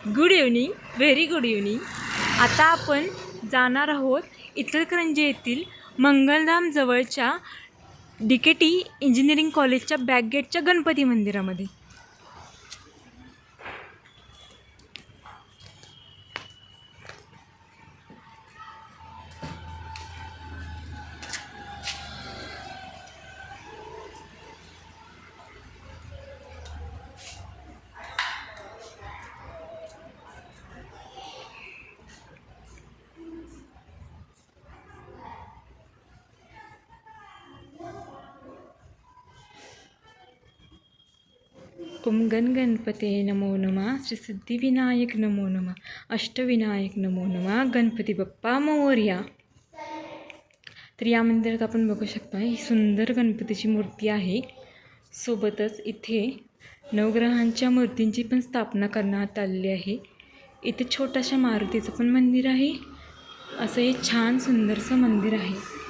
Good evening, very good evening. आता आपण जाणार आहोत इचलकरंजी येथील मंगलधाम जवळच्या DKT इंजिनिअरिंग कॉलेजच्या बॅकगेटच्या गणपती मंदिरामध्ये. ओम गण गणपते नमो नमः. श्री सिद्धिविनायक नमो नमः. अष्टविनायक नमो नमः. गणपती बाप्पा मोरया. तर या मंदिरात आपण बघू शकता ही सुंदर गणपतीची मूर्ती आहे. सोबतच इथे नवग्रहांच्या मूर्तींची पण स्थापना करण्यात आलेली आहे. इथे छोट्याशा मारुतीचं पण मंदिर आहे. असं हे छान सुंदरसं मंदिर आहे.